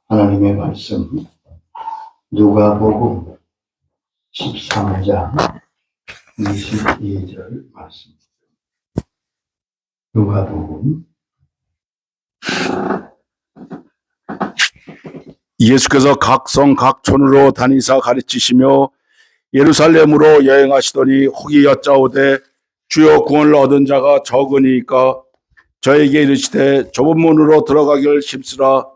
하나님의 말씀 누가복음 13장 22절 말씀. 누가복음. 예수께서 각 성 각촌으로 다니사 가르치시며 예루살렘으로 여행하시더니 혹이 여짜오되 주여 구원을 얻은 자가 적으니까 저에게 이르시되 좁은 문으로 들어가기를 힘쓰라.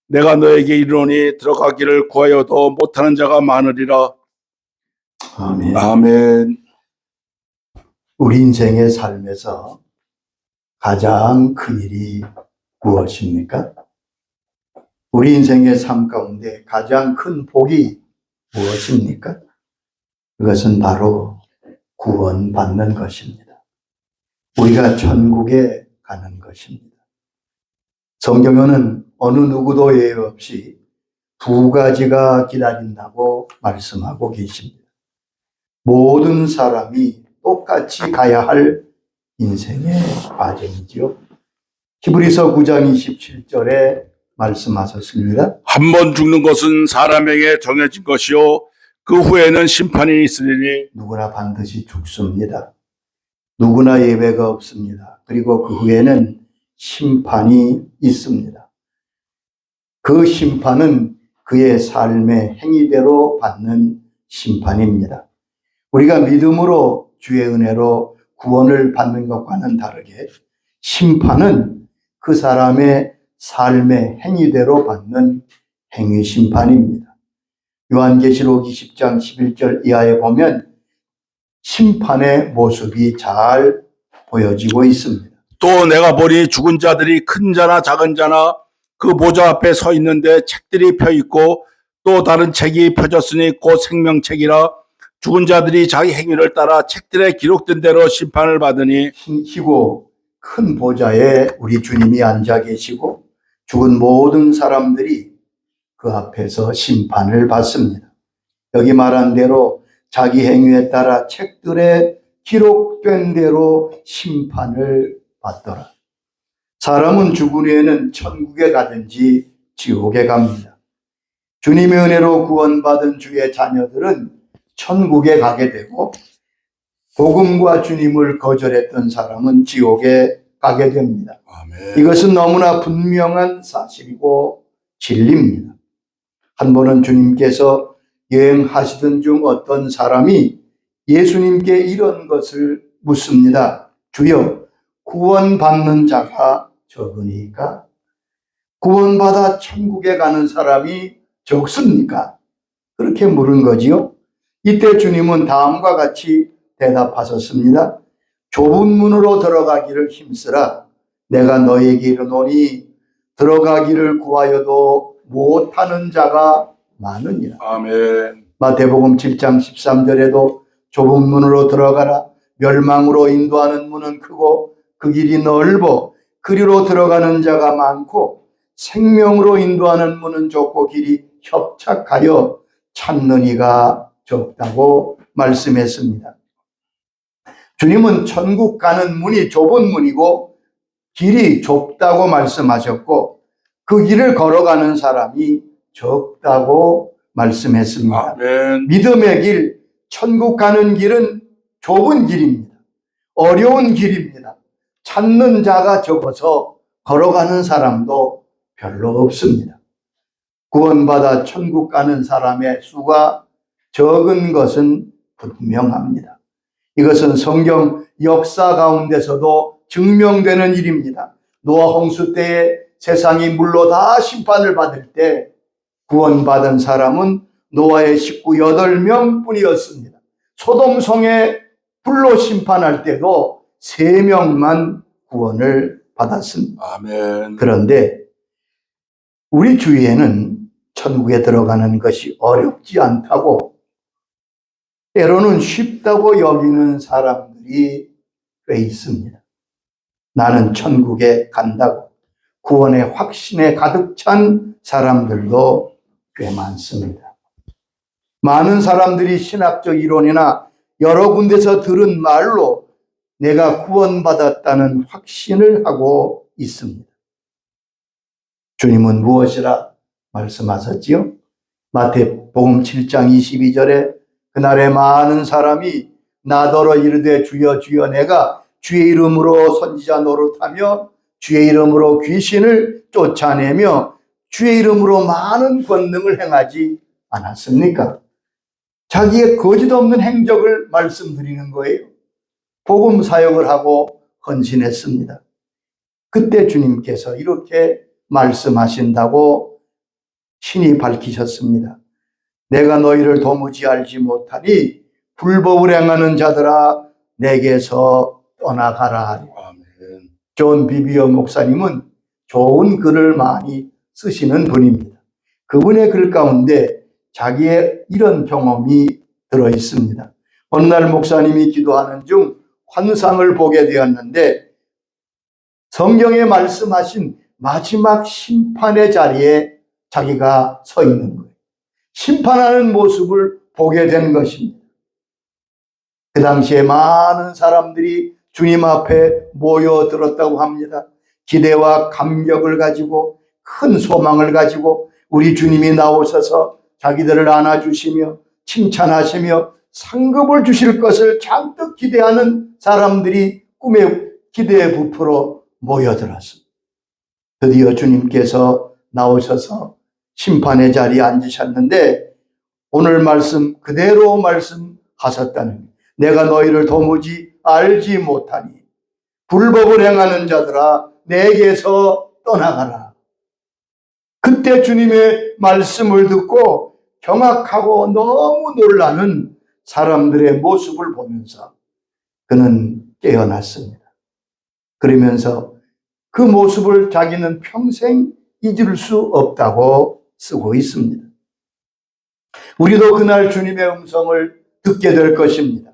내가 너에게 이르노니 들어가기를 구하여도 못하는 자가 많으리라. 아멘. 아멘. 우리 인생의 삶에서 가장 큰 일이 무엇입니까? 우리 인생의 삶 가운데 가장 큰 복이 무엇입니까? 그것은 바로 구원받는 것입니다. 우리가 천국에 가는 것입니다. 성경에는 어느 누구도 예외 없이 두 가지가 기다린다고 말씀하고 계십니다. 모든 사람이 똑같이 가야 할 인생의 과정이지요. 히브리서 9장 27절에 말씀하셨습니다. 한 번 죽는 것은 사람에게 정해진 것이요 그 후에는 심판이 있으리니 누구나 반드시 죽습니다. 누구나 예외가 없습니다. 그리고 그 후에는 심판이 있습니다. 그 심판은 그의 삶의 행위대로 받는 심판입니다. 우리가 믿음으로 주의 은혜로 구원을 받는 것과는 다르게 심판은 그 사람의 삶의 행위대로 받는 행위 심판입니다. 요한계시록 20장 11절 이하에 보면 심판의 모습이 잘 보여지고 있습니다. 또 내가 보니 죽은 자들이 큰 자나 작은 자나 그 보좌 앞에 서 있는데 책들이 펴 있고 또 다른 책이 펴졌으니 곧 생명책이라. 죽은 자들이 자기 행위를 따라 책들에 기록된 대로 심판을 받으니 희고 큰 보좌에 우리 주님이 앉아 계시고 죽은 모든 사람들이 그 앞에서 심판을 받습니다. 여기 말한 대로 자기 행위에 따라 책들에 기록된 대로 심판을 받더라. 사람은 죽은 후에는 천국에 가든지 지옥에 갑니다. 주님의 은혜로 구원받은 주의 자녀들은 천국에 가게 되고 복음과 주님을 거절했던 사람은 지옥에 가게 됩니다. 아멘. 이것은 너무나 분명한 사실이고 진리입니다. 한 번은 주님께서 여행하시던 중 어떤 사람이 예수님께 이런 것을 묻습니다. 주여, 구원받는 자가 적으니까? 구원받아 천국에 가는 사람이 적습니까? 그렇게 물은 거지요. 이때 주님은 다음과 같이 대답하셨습니다. 좁은 문으로 들어가기를 힘쓰라. 내가 너에게 이르노니 들어가기를 구하여도 못하는 자가 많으니라. 아멘. 마태복음 7장 13절에도 좁은 문으로 들어가라. 멸망으로 인도하는 문은 크고 그 길이 넓어 그리로 들어가는 자가 많고 생명으로 인도하는 문은 좁고 길이 협착하여 찾는 이가 적다고 말씀했습니다. 주님은 천국 가는 문이 좁은 문이고 길이 좁다고 말씀하셨고 그 길을 걸어가는 사람이 적다고 말씀했습니다. 아멘. 믿음의 길, 천국 가는 길은 좁은 길입니다. 어려운 길입니다. 찾는 자가 적어서 걸어가는 사람도 별로 없습니다. 구원받아 천국 가는 사람의 수가 적은 것은 분명합니다. 이것은 성경 역사 가운데서도 증명되는 일입니다. 노아 홍수 때에 세상이 물로 다 심판을 받을 때 구원받은 사람은 노아의 식구 8명 뿐이었습니다. 소돔성에 불로 심판할 때도 3명만 구원을 받았습니다. 아멘. 그런데 우리 주위에는 천국에 들어가는 것이 어렵지 않다고 때로는 쉽다고 여기는 사람들이 꽤 있습니다. 나는 천국에 간다고 구원의 확신에 가득 찬 사람들도 꽤 많습니다. 많은 사람들이 신학적 이론이나 여러 군데서 들은 말로 내가 구원받았다는 확신을 하고 있습니다. 주님은 무엇이라 말씀하셨지요. 마태복음 7장 22절에 그날에 많은 사람이 나더러 이르되 주여 주여 내가 주의 이름으로 선지자 노릇하며 주의 이름으로 귀신을 쫓아내며 주의 이름으로 많은 권능을 행하지 않았습니까? 자기의 거짓 없는 행적을 말씀드리는 거예요. 복음 사역을 하고 헌신했습니다. 그때 주님께서 이렇게 말씀하신다고 신이 밝히셨습니다. 내가 너희를 도무지 알지 못하니 불법을 행하는 자들아 내게서 떠나가라. 아멘. 존 비비어 목사님은 좋은 글을 많이 쓰시는 분입니다. 그분의 글 가운데 자기의 이런 경험이 들어 있습니다. 어느 날 목사님이 기도하는 중 환상을 보게 되었는데 성경에 말씀하신 마지막 심판의 자리에 자기가 서 있는 거예요. 심판하는 모습을 보게 된 것입니다. 그 당시에 많은 사람들이 주님 앞에 모여들었다고 합니다. 기대와 감격을 가지고 큰 소망을 가지고 우리 주님이 나오셔서 자기들을 안아주시며 칭찬하시며 상급을 주실 것을 잔뜩 기대하는 사람들이 꿈의 기대에 부풀어 모여들었습니다. 드디어 주님께서 나오셔서 심판의 자리에 앉으셨는데 오늘 말씀 그대로 말씀하셨다는 거예요. 내가 너희를 도무지 알지 못하니 불법을 행하는 자들아 내게서 떠나가라. 그때 주님의 말씀을 듣고 경악하고 너무 놀라는 사람들의 모습을 보면서 그는 깨어났습니다. 그러면서 그 모습을 자기는 평생 잊을 수 없다고 쓰고 있습니다. 우리도 그날 주님의 음성을 듣게 될 것입니다.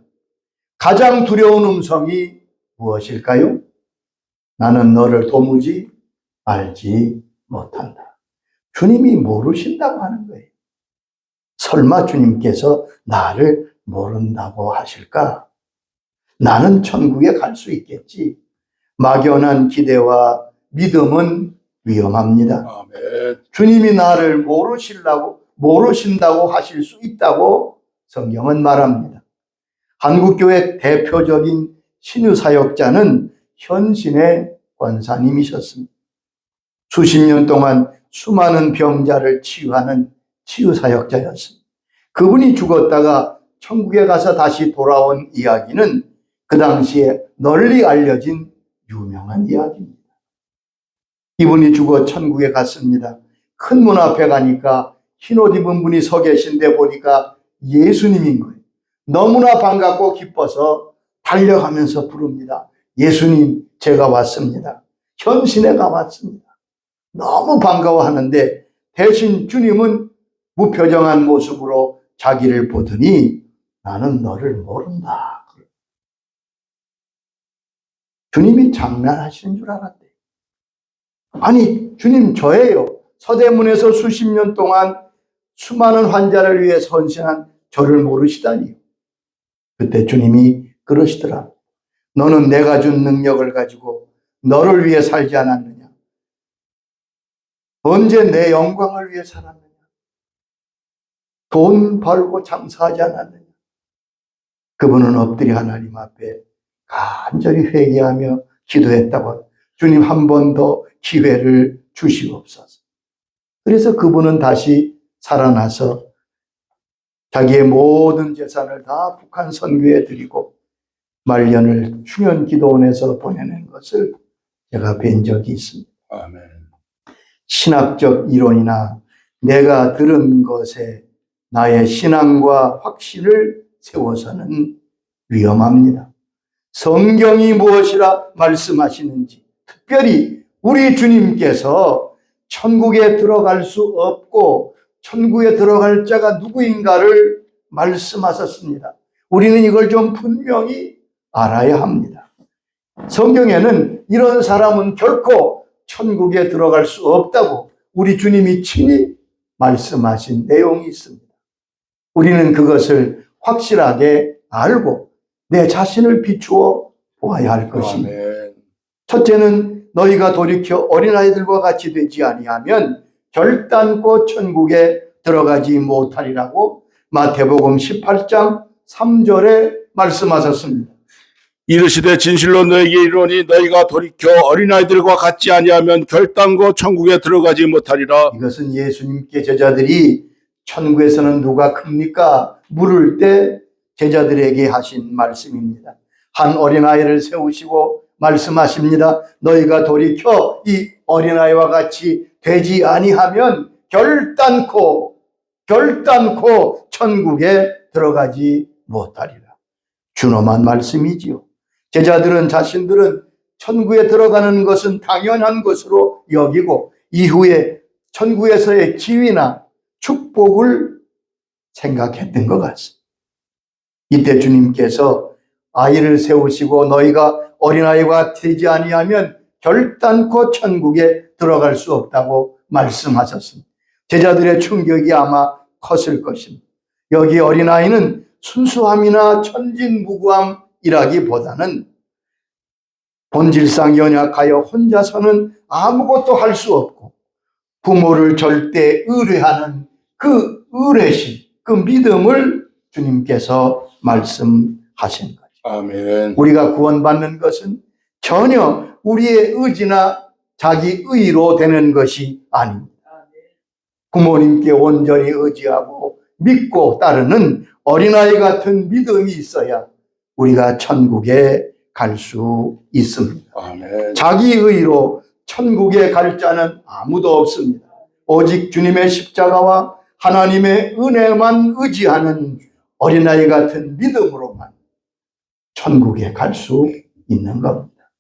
가장 두려운 음성이 무엇일까요? 나는 너를 도무지 알지 못한다. 주님이 모르신다고 하는 거예요. 설마 주님께서 나를 모른다고 하실까? 나는 천국에 갈 수 있겠지. 막연한 기대와 믿음은 위험합니다. 아멘. 주님이 나를 모르신다고 하실 수 있다고 성경은 말합니다. 한국교회 대표적인 신유사역자는 현신의 권사님이셨습니다. 수십 년 동안 수많은 병자를 치유하는 치유사역자였습니다. 그분이 죽었다가 천국에 가서 다시 돌아온 이야기는 그 당시에 널리 알려진 유명한 이야기입니다. 이분이 죽어 천국에 갔습니다. 큰 문 앞에 가니까 흰옷 입은 분이 서 계신데 보니까 예수님인 거예요. 너무나 반갑고 기뻐서 달려가면서 부릅니다. 예수님, 제가 왔습니다. 현신에가 왔습니다. 너무 반가워하는데 대신 주님은 무표정한 모습으로 자기를 보더니 나는 너를 모른다. 주님이 장난하시는 줄 알았대요. 아니, 주님 저예요. 서대문에서 수십 년 동안 수많은 환자를 위해 헌신한 저를 모르시다니요. 그때 주님이 그러시더라. 너는 내가 준 능력을 가지고 너를 위해 살지 않았느냐? 언제 내 영광을 위해 살았느냐? 돈 벌고 장사하지 않았느냐? 그분은 엎드려 하나님 앞에 간절히 회개하며 기도했다고 주님 한 번 더 기회를 주시옵소서. 그래서 그분은 다시 살아나서 자기의 모든 재산을 다 북한 선교에 드리고 말년을 충현기도원에서 보내는 것을 제가 뵌 적이 있습니다. 아멘. 신학적 이론이나 내가 들은 것에 나의 신앙과 확신을 세워서는 위험합니다. 성경이 무엇이라 말씀하시는지, 특별히 우리 주님께서 천국에 들어갈 수 없고 천국에 들어갈 자가 누구인가를 말씀하셨습니다. 우리는 이걸 좀 분명히 알아야 합니다. 성경에는 이런 사람은 결코 천국에 들어갈 수 없다고 우리 주님이 친히 말씀하신 내용이 있습니다. 우리는 그것을 확실하게 알고 내 자신을 비추어 보아야 할 것입니다. 아멘. 첫째는 너희가 돌이켜 어린아이들과 같이 되지 아니하면 결단코 천국에 들어가지 못하리라고 마태복음 18장 3절에 말씀하셨습니다. 이르시되 진실로 너에게 이르노니 너희가 돌이켜 어린아이들과 같지 아니하면 결단코 천국에 들어가지 못하리라. 이것은 예수님께 제자들이 천국에서는 누가 큽니까? 물을 때 제자들에게 하신 말씀입니다. 한 어린아이를 세우시고 말씀하십니다. 너희가 돌이켜 이 어린아이와 같이 되지 아니하면 결단코 천국에 들어가지 못하리라. 준엄한 말씀이지요. 제자들은 자신들은 천국에 들어가는 것은 당연한 것으로 여기고 이후에 천국에서의 지위나 축복을 생각했던 것 같습니다. 이때 주님께서 아이를 세우시고 너희가 어린아이가 되지 아니하면 결단코 천국에 들어갈 수 없다고 말씀하셨습니다. 제자들의 충격이 아마 컸을 것입니다. 여기 어린아이는 순수함이나 천진무구함이라기보다는 본질상 연약하여 혼자서는 아무것도 할 수 없고 부모를 절대 의뢰하는 그 의뢰심, 그 믿음을 주님께서 말씀하신 거죠. 아멘. 우리가 구원받는 것은 전혀 우리의 의지나 자기 의로 되는 것이 아닙니다. 부모님께 온전히 의지하고 믿고 따르는 어린아이 같은 믿음이 있어야 우리가 천국에 갈 수 있습니다. 아멘. 자기 의로 천국에 갈 자는 아무도 없습니다. 오직 주님의 십자가와 하나님의 은혜만 의지하는 어린아이 같은 믿음으로만 천국에 갈 수 있는 겁니다.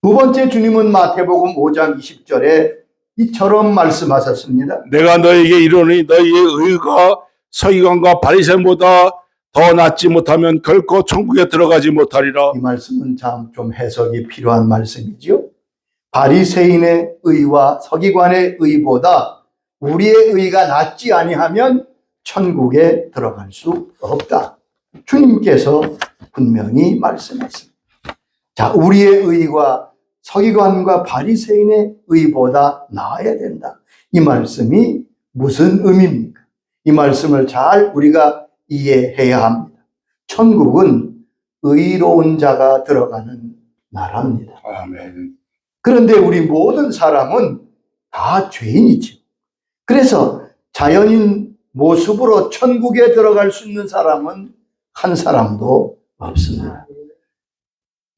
두 번째, 주님은 마태복음 5장 20절에 이처럼 말씀하셨습니다. 내가 너에게 이르노니 너희의 의가 서기관과 바리새인보다 더 낫지 못하면 결코 천국에 들어가지 못하리라. 이 말씀은 참 좀 해석이 필요한 말씀이지요. 바리새인의 의와 서기관의 의보다 우리의 의가 낫지 아니하면 천국에 들어갈 수 없다. 주님께서 분명히 말씀했습니다. 자, 우리의 의가 서기관과 바리새인의 의보다 나아야 된다. 이 말씀이 무슨 의미입니까? 이 말씀을 잘 우리가 이해해야 합니다. 천국은 의로운 자가 들어가는 나라입니다. 아멘. 그런데 우리 모든 사람은 다 죄인이죠. 그래서 자연인 모습으로 천국에 들어갈 수 있는 사람은 한 사람도 없습니다.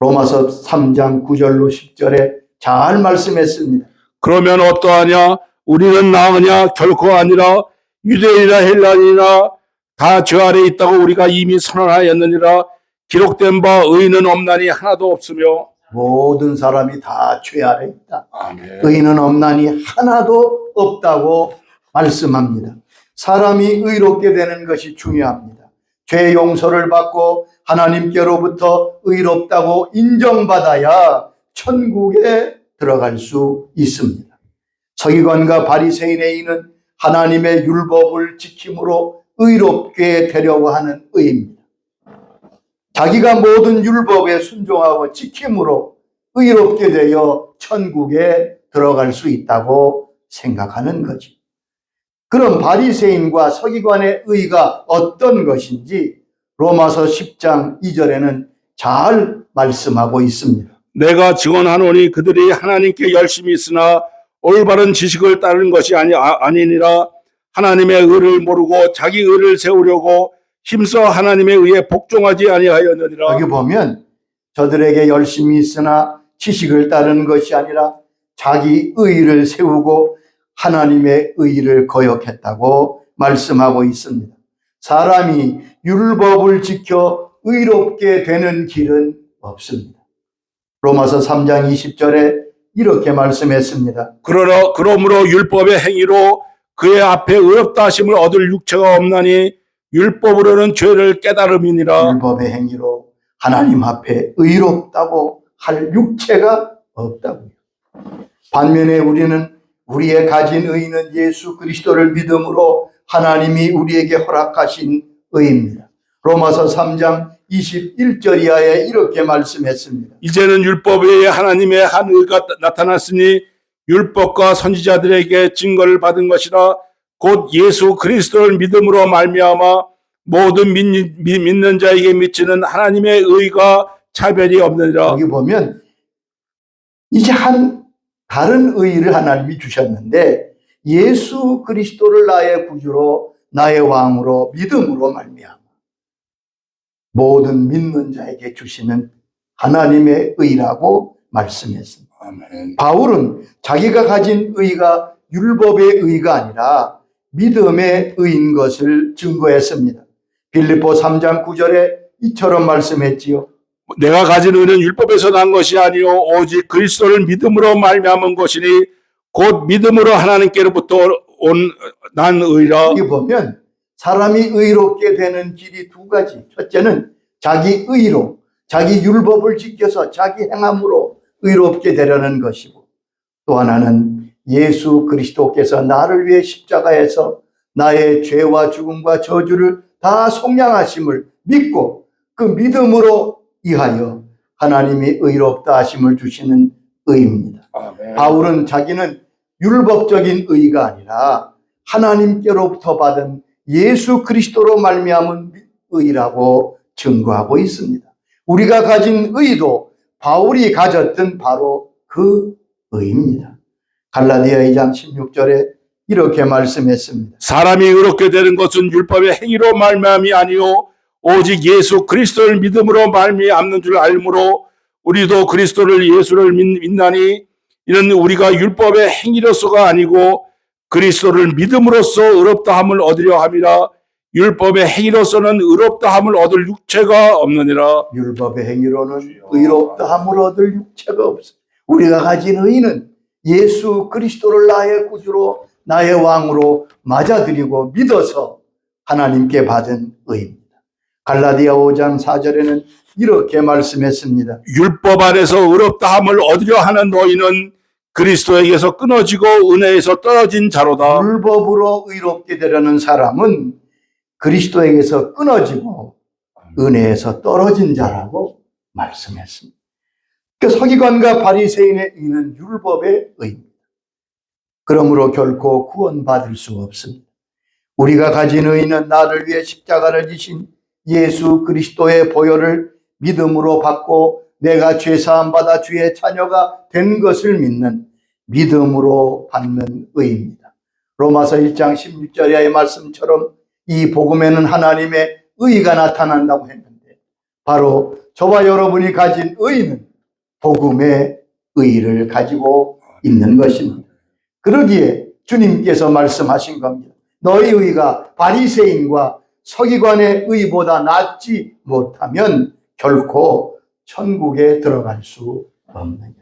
로마서 3장 9절로 10절에 잘 말씀했습니다. 그러면 어떠하냐? 우리는 나으냐? 결코 아니라 유대인이나 헬라인이나 다 죄 아래 있다고 우리가 이미 선언하였느니라. 기록된 바 의인은 없나니 하나도 없으며. 모든 사람이 다 죄 아래 있다. 아멘. 의인은 없나니 하나도 없다고 말씀합니다. 사람이 의롭게 되는 것이 중요합니다. 죄 용서를 받고 하나님께로부터 의롭다고 인정받아야 천국에 들어갈 수 있습니다. 서기관과 바리새인의 의는 하나님의 율법을 지킴으로 의롭게 되려고 하는 의입니다. 자기가 모든 율법에 순종하고 지킴으로 의롭게 되어 천국에 들어갈 수 있다고 생각하는 거지. 그럼 바리새인과 서기관의 의가 어떤 것인지 로마서 10장 2절에는 잘 말씀하고 있습니다. 내가 증언하노니 그들이 하나님께 열심히 있으나 올바른 지식을 따르는 것이 아니니라. 하나님의 의를 모르고 자기 의를 세우려고 힘써 하나님의 의에 복종하지 아니하였느니라. 여기 보면 저들에게 열심히 있으나 지식을 따르는 것이 아니라 자기 의를 세우고 하나님의 의를 거역했다고 말씀하고 있습니다. 사람이 율법을 지켜 의롭게 되는 길은 없습니다. 로마서 3장 20절에 이렇게 말씀했습니다. 그러므로 율법의 행위로 그의 앞에 의롭다 하심을 얻을 육체가 없나니 율법으로는 죄를 깨달음이니라. 율법의 행위로 하나님 앞에 의롭다고 할 육체가 없다고요. 반면에 우리는 우리의 가진 의는 예수 그리스도를 믿음으로 하나님이 우리에게 허락하신 의입니다. 로마서 3장 21절 이하에 이렇게 말씀했습니다. 이제는 율법 외에 하나님의 한 의가 나타났으니 율법과 선지자들에게 증거를 받은 것이라 곧 예수 그리스도를 믿음으로 말미암아 모든 믿는 자에게 미치는 하나님의 의가 차별이 없느니라. 여기 보면 이제 다른 의를 하나님이 주셨는데 예수 그리스도를 나의 구주로 나의 왕으로 믿음으로 말미암아 모든 믿는 자에게 주시는 하나님의 의라고 말씀했습니다. 아멘. 바울은 자기가 가진 의가 율법의 의가 아니라 믿음의 의인 것을 증거했습니다. 빌립보 3장 9절에 이처럼 말씀했지요. 내가 가진 의는 율법에서 난 것이 아니요 오직 그리스도를 믿음으로 말미암은 것이니 곧 믿음으로 하나님께로부터 난 의라. 여기 보면 사람이 의롭게 되는 길이 두 가지. 첫째는 자기 의로, 자기 율법을 지켜서 자기 행함으로 의롭게 되려는 것이고, 또 하나는 예수 그리스도께서 나를 위해 십자가에서 나의 죄와 죽음과 저주를 다 속량하심을 믿고 그 믿음으로 이하여 하나님이 의롭다 하심을 주시는 의입니다. 아멘. 바울은 자기는 율법적인 의가 아니라 하나님께로부터 받은 예수 그리스도로 말미암은 의라고 증거하고 있습니다. 우리가 가진 의도 바울이 가졌던 바로 그 의입니다. 갈라디아 2장 16절에 이렇게 말씀했습니다. 사람이 의롭게 되는 것은 율법의 행위로 말미암이 아니요 오직 예수 그리스도를 믿음으로 말미암는 줄 알므로 우리도 그리스도를 예수를 믿나니 이는 우리가 율법의 행위로서가 아니고 그리스도를 믿음으로써 의롭다함을 얻으려 함이라. 율법의 행위로서는 의롭다함을 얻을 육체가 없느니라. 율법의 행위로는 의롭다함을 얻을 육체가 없어. 우리가 가진 의는 예수 그리스도를 나의 구주로 나의 왕으로 맞아들이고 믿어서 하나님께 받은 의입니다. 갈라디아 5장 4절에는 이렇게 말씀했습니다. 율법 안에서 의롭다함을 얻으려 하는 너희는 그리스도에게서 끊어지고 은혜에서 떨어진 자로다. 율법으로 의롭게 되려는 사람은 그리스도에게서 끊어지고 은혜에서 떨어진 자라고 말씀했습니다. 그 서기관과 바리새인의 의는 율법의 의입니다. 그러므로 결코 구원받을 수 없습니다. 우리가 가진 의는 나를 위해 십자가를 지신 예수 그리스도의 보혈을 믿음으로 받고 내가 죄사함 받아 주의 자녀가 된 것을 믿는 믿음으로 받는 의입니다. 로마서 1장 16절의 말씀처럼 이 복음에는 하나님의 의가 나타난다고 했는데 바로 저와 여러분이 가진 의는 복음의 의를 가지고 있는 것입니다. 그러기에 주님께서 말씀하신 겁니다. 너희 의가 바리새인과 서기관의 의보다 낫지 못하면 결코 천국에 들어갈 수 없느니라.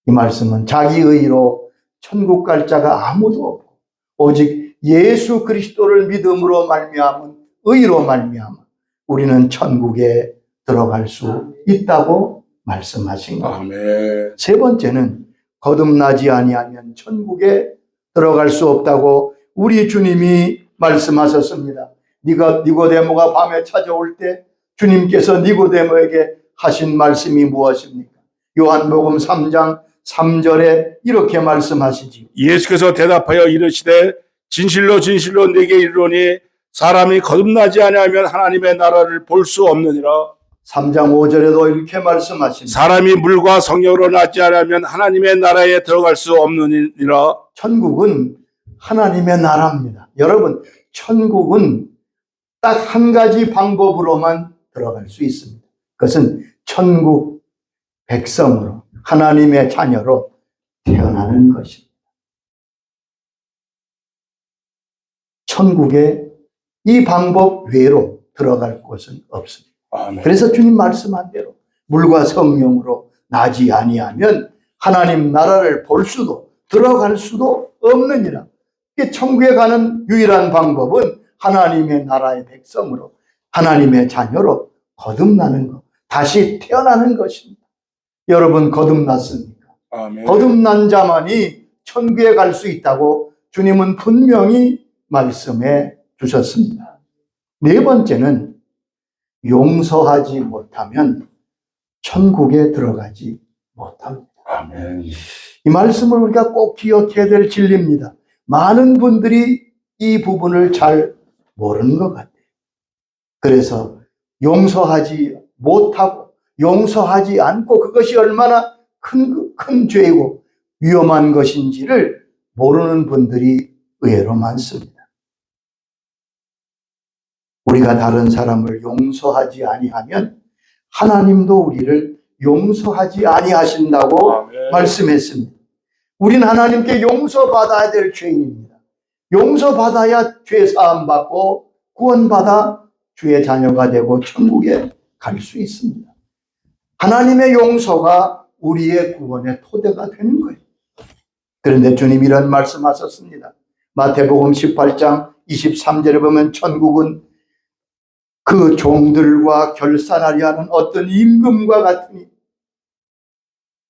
이 말씀은 자기 의로 천국 갈 자가 아무도 없고 오직 예수 그리스도를 믿음으로 말미암은 의로 말미암아 우리는 천국에 들어갈 수 있다고 말씀하신 겁니다. 아멘. 세 번째는 거듭나지 아니하면 천국에 들어갈 수 없다고 우리 주님이 말씀하셨습니다. 니고데모가 밤에 찾아올 때 주님께서 니고데모에게 하신 말씀이 무엇입니까? 요한복음 3장 3절에 이렇게 말씀하시지. 예수께서 대답하여 이르시되 진실로 진실로 네게 이르노니 사람이 거듭나지 아니하면 하나님의 나라를 볼 수 없느니라. 3장 5절에도 이렇게 말씀하십니다. 사람이 물과 성령으로 낳지 않으면 하나님의 나라에 들어갈 수 없느니라. 천국은 하나님의 나라입니다. 여러분, 천국은 딱 한 가지 방법으로만 들어갈 수 있습니다. 그것은 천국 백성으로 하나님의 자녀로 태어나는 것입니다. 천국에 이 방법 외로 들어갈 곳은 없습니다. 아멘. 그래서 주님 말씀한 대로 물과 성령으로 나지 아니하면 하나님 나라를 볼 수도 들어갈 수도 없느니라. 천국에 가는 유일한 방법은 하나님의 나라의 백성으로 하나님의 자녀로 거듭나는 것, 다시 태어나는 것입니다. 여러분 거듭났습니까? 아멘. 거듭난 자만이 천국에 갈 수 있다고 주님은 분명히 말씀해 주셨습니다. 네 번째는 용서하지 못하면 천국에 들어가지 못합니다. 아멘. 이 말씀을 우리가 꼭 기억해야 될 진리입니다. 많은 분들이 이 부분을 잘 모르는 것 같아요. 그래서 용서하지 못하고 용서하지 않고 그것이 얼마나 큰 죄이고 위험한 것인지를 모르는 분들이 의외로 많습니다. 우리가 다른 사람을 용서하지 아니하면 하나님도 우리를 용서하지 아니하신다고 아멘. 말씀했습니다. 우리는 하나님께 용서받아야 될 죄인입니다. 용서받아야 죄 사함 받고 구원받아 주의 자녀가 되고 천국에 갈 수 있습니다. 하나님의 용서가 우리의 구원의 토대가 되는 거예요. 그런데 주님 이런 말씀하셨습니다. 마태복음 18장 23절에 보면 천국은 그 종들과 결산하려 하는 어떤 임금과 같으니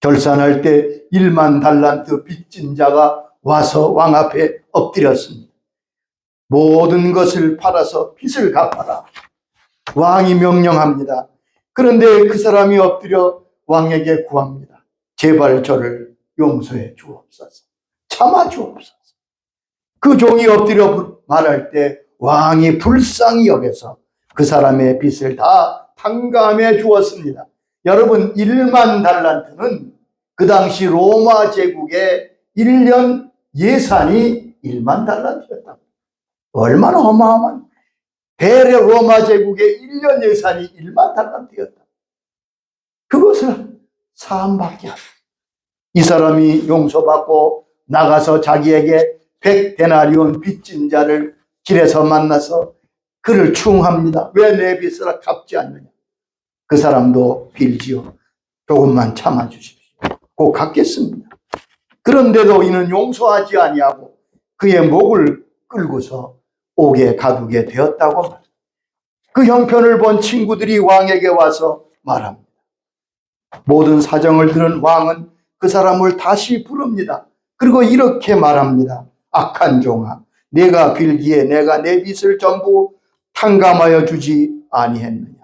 결산할 때 1만 달란트 빚진 자가 와서 왕 앞에 엎드렸습니다. 모든 것을 팔아서 빚을 갚아라. 왕이 명령합니다. 그런데 그 사람이 엎드려 왕에게 구합니다. 제발 저를 용서해 주옵소서. 참아 주옵소서. 그 종이 엎드려 말할 때 왕이 불쌍히 여겨서 그 사람의 빚을 다 탕감해 주었습니다. 여러분 1만 달란트는 그 당시 로마 제국의 1년 예산이 1만 달란트였다. 얼마나 어마어마한 대려 로마 제국의 1년 예산이 1만 달란트였다. 그것을 사함받게 하다. 이 사람이 용서받고 나가서 자기에게 100데나리온 빚진 자를 길에서 만나서 그를 충합니다. 왜 내 빚을 갚지 않느냐. 그 사람도 빌지요. 조금만 참아주십시오. 곧 갚겠습니다. 그런데도 이는 용서하지 아니하고 그의 목을 끌고서 옥에 가두게 되었다고 말합니다. 그 형편을 본 친구들이 왕에게 와서 말합니다. 모든 사정을 들은 왕은 그 사람을 다시 부릅니다. 그리고 이렇게 말합니다. 악한 종아, 내가 빌기에 내가 내 빚을 전부 탕감하여 주지 아니했느냐.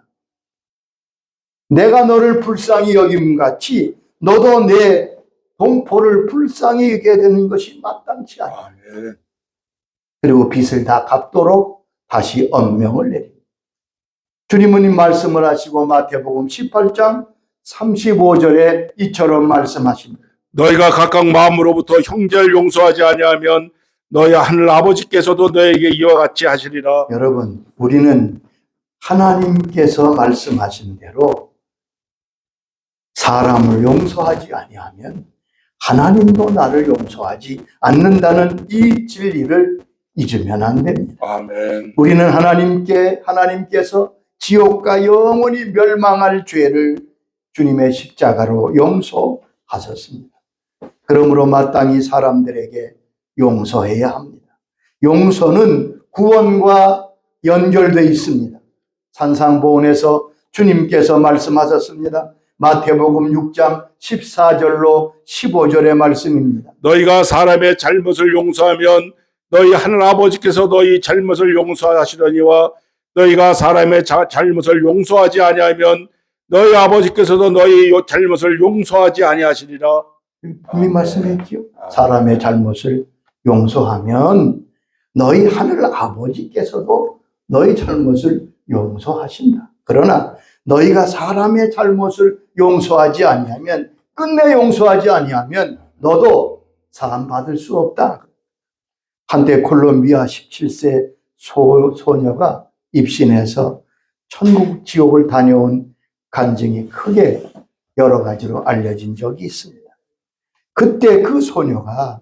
내가 너를 불쌍히 여김같이 너도 내 동포를 불쌍히 여겨야 되는 것이 마땅치 않아. 그리고 빚을 다 갚도록 다시 엄명을 내립니다. 주님은 이 말씀을 하시고 마태복음 18장 35절에 이처럼 말씀하십니다. 너희가 각각 마음으로부터 형제를 용서하지 아니하면 너희 하늘 아버지께서도 너에게 이와 같이 하시리라. 여러분, 우리는 하나님께서 말씀하신 대로 사람을 용서하지 아니하면 하나님도 나를 용서하지 않는다는 이 진리를 잊으면 안 됩니다. 아멘. 우리는 하나님께서 지옥과 영원히 멸망할 죄를 주님의 십자가로 용서하셨습니다. 그러므로 마땅히 사람들에게 용서해야 합니다. 용서는 구원과 연결되어 있습니다. 산상보훈에서 주님께서 말씀하셨습니다. 마태복음 6장 14절로 15절의 말씀입니다. 너희가 사람의 잘못을 용서하면 너희 하늘 아버지께서 너희 잘못을 용서하시려니와 너희가 사람의 잘못을 용서하지 아니하면 너희 아버지께서도 너희 잘못을 용서하지 아니하시리라. 분명히 말씀했지요. 사람의 잘못을 용서하면 너희 하늘 아버지께서도 너희 잘못을 용서하신다. 그러나 너희가 사람의 잘못을 용서하지 아니하면, 끝내 용서하지 아니하면 너도 사함받을 수 없다. 한때 콜롬비아 17세 소녀가 입신해서 천국 지옥을 다녀온 간증이 크게 여러 가지로 알려진 적이 있습니다. 그때 그 소녀가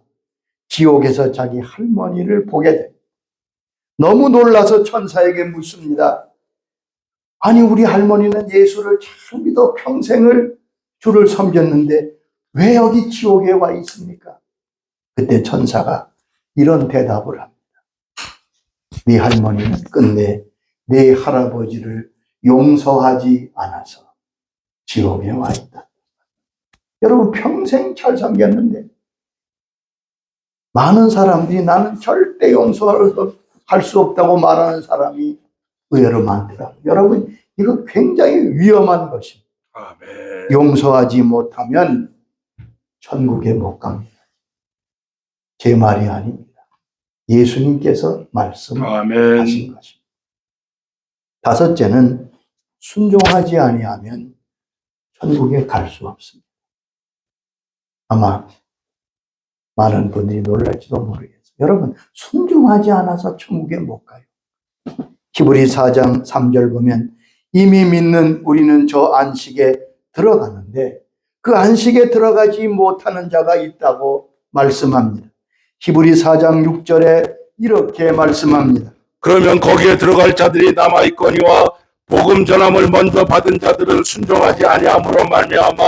지옥에서 자기 할머니를 보게 됩니다. 너무 놀라서 천사에게 묻습니다. 아니, 우리 할머니는 예수를 잘 믿어 평생을 주를 섬겼는데 왜 여기 지옥에 와 있습니까? 그때 천사가 이런 대답을 합니다. 네 할머니는 끝내 네 할아버지를 용서하지 않아서 지옥에 와 있다. 여러분, 평생 잘 섬겼는데 많은 사람들이 나는 절대 용서할 수 없다고 말하는 사람이 의외로 많더라고요. 여러분, 이거 굉장히 위험한 것입니다. 아멘. 용서하지 못하면 천국에 못 갑니다. 제 말이 아닙니다. 예수님께서 말씀하신 아멘. 것입니다. 다섯째는 순종하지 아니하면 천국에 갈 수 없습니다. 아마 많은 분들이 놀랄지도 모르겠어요. 여러분, 순종하지 않아서 천국에 못 가요. 히브리 4장 3절 보면 이미 믿는 우리는 저 안식에 들어가는데 그 안식에 들어가지 못하는 자가 있다고 말씀합니다. 히브리 4장 6절에 이렇게 말씀합니다. 그러면 거기에 들어갈 자들이 남아있거니와 복음 전함을 먼저 받은 자들은 순종하지 아니함으로 말미암아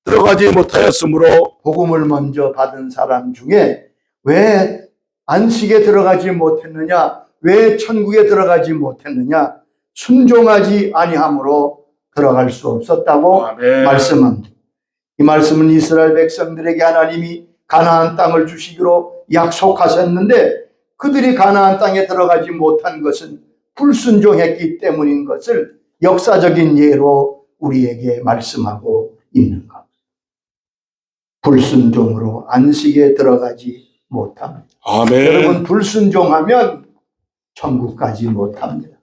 들어가지 못하였으므로. 복음을 먼저 받은 사람 중에 왜 안식에 들어가지 못했느냐? 왜 천국에 들어가지 못했느냐? 순종하지 아니함으로 들어갈 수 없었다고 아멘. 말씀합니다. 이 말씀은 이스라엘 백성들에게 하나님이 가나안 땅을 주시기로 약속하셨는데 그들이 가나안 땅에 들어가지 못한 것은 불순종했기 때문인 것을 역사적인 예로 우리에게 말씀하고 있는 것. 불순종으로 안식에 들어가지 못합니다. 아멘. 여러분, 불순종하면 천국 가지 못합니다.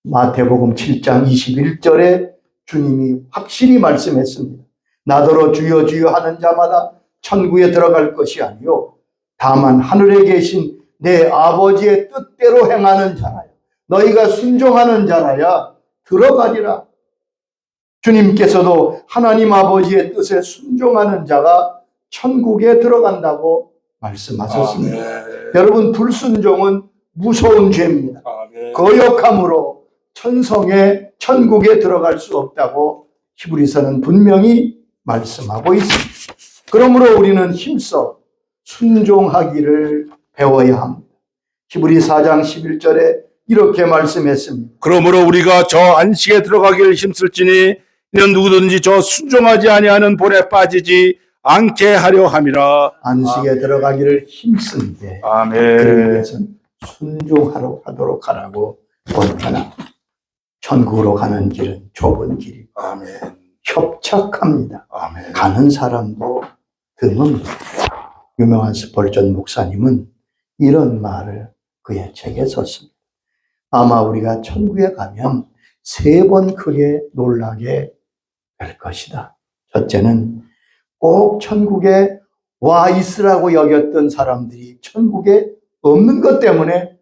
마태복음 7장 21절에 주님이 확실히 말씀했습니다. 나더러 주여 주여 하는 자마다 천국에 들어갈 것이 아니요 다만 하늘에 계신 내 아버지의 뜻대로 행하는 자라야, 너희가 순종하는 자라야 들어가리라. 주님께서도 하나님 아버지의 뜻에 순종하는 자가 천국에 들어간다고 말씀하셨습니다. 아멘. 여러분, 불순종은 무서운 죄입니다. 아멘. 거역함으로 천성의 천국에 들어갈 수 없다고 히브리서는 분명히 말씀하고 있습니다. 그러므로 우리는 힘써 순종하기를 배워야 합니다. 히브리 4장 11절에 이렇게 말씀했습니다. 그러므로 우리가 저 안식에 들어가기를 힘쓸지니 이는 누구든지 저 순종하지 아니하는 본에 빠지지 않게 하려 함이라. 안식에 들어가기를 힘쓰는데 아멘. 그러기 위해서는 순종하도록 하라고 권면합니다. 천국으로 가는 길은 좁은 길이고 아멘. 협착합니다. 아멘. 가는 사람도 드뭅니다. 유명한 스펄전 목사님은 이런 말을 그의 책에 썼습니다. 아마 우리가 천국에 가면 3번 크게 놀라게 될 것이다. 첫째는 꼭 천국에 와 있으라고 여겼던 사람들이 천국에 없는 것 때문에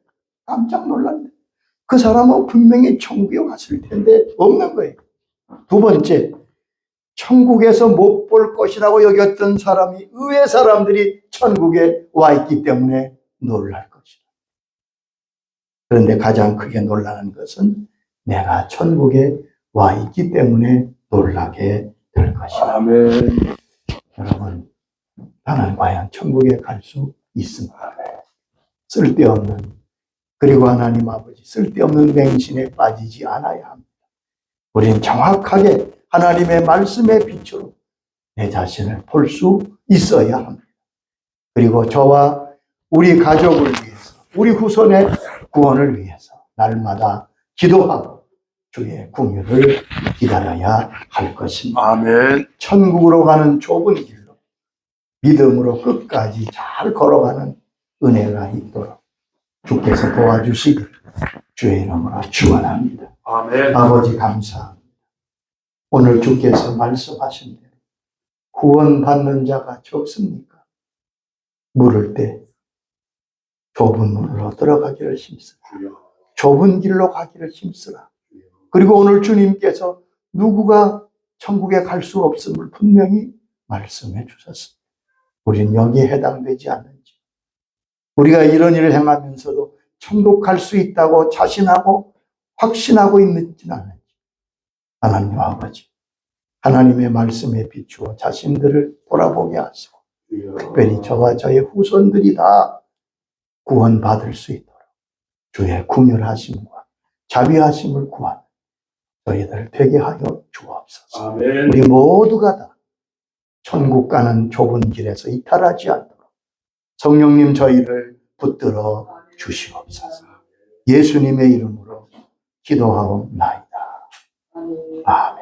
깜짝 놀랐네. 그 사람은 분명히 천국에 왔을 텐데 없는 거예요. 두 번째, 천국에서 못 볼 것이라고 여겼던 사람이 의외 사람들이 천국에 와 있기 때문에 놀랄 것이다. 그런데 가장 크게 놀라는 것은 내가 천국에 와 있기 때문에 놀라게 될 것이다. 아멘. 여러분, 나는 과연 천국에 갈 수 있습니까? 쓸데없는, 그리고 하나님 아버지 쓸데없는 맹신에 빠지지 않아야 합니다. 우리는 정확하게 하나님의 말씀의 빛으로 내 자신을 볼 수 있어야 합니다. 그리고 저와 우리 가족을 위해서, 우리 후손의 구원을 위해서 날마다 기도하고 주의 긍휼을 기다려야 할 것입니다. 아멘. 천국으로 가는 좁은 길로 믿음으로 끝까지 잘 걸어가는 은혜가 있도록 주께서 도와주시기를 주의 이름으로 축원합니다. 아멘. 아버지 감사합니다. 오늘 주께서 말씀하신 대로 구원받는 자가 적습니까? 물을 때 좁은 문으로 들어가기를 힘쓰라. 좁은 길로 가기를 힘쓰라. 그리고 오늘 주님께서 누구가 천국에 갈 수 없음을 분명히 말씀해 주셨습니다. 우린 여기에 해당되지 않는지, 우리가 이런 일을 행하면서도 천국 갈 수 있다고 자신하고 확신하고 있는지는 않은지, 하나님 아버지, 하나님의 말씀에 비추어 자신들을 돌아보게 하시고 특별히 저와 저의 후손들이 다 구원받을 수 있도록 주의 긍휼하심과 자비하심을 구하는 저희들 되게 하여 주옵소서. 아멘. 우리 모두가 다 천국 가는 좁은 길에서 이탈하지 않도록 성령님 저희를 붙들어 주시옵소서. 예수님의 이름으로 기도하옵나이다. 아멘.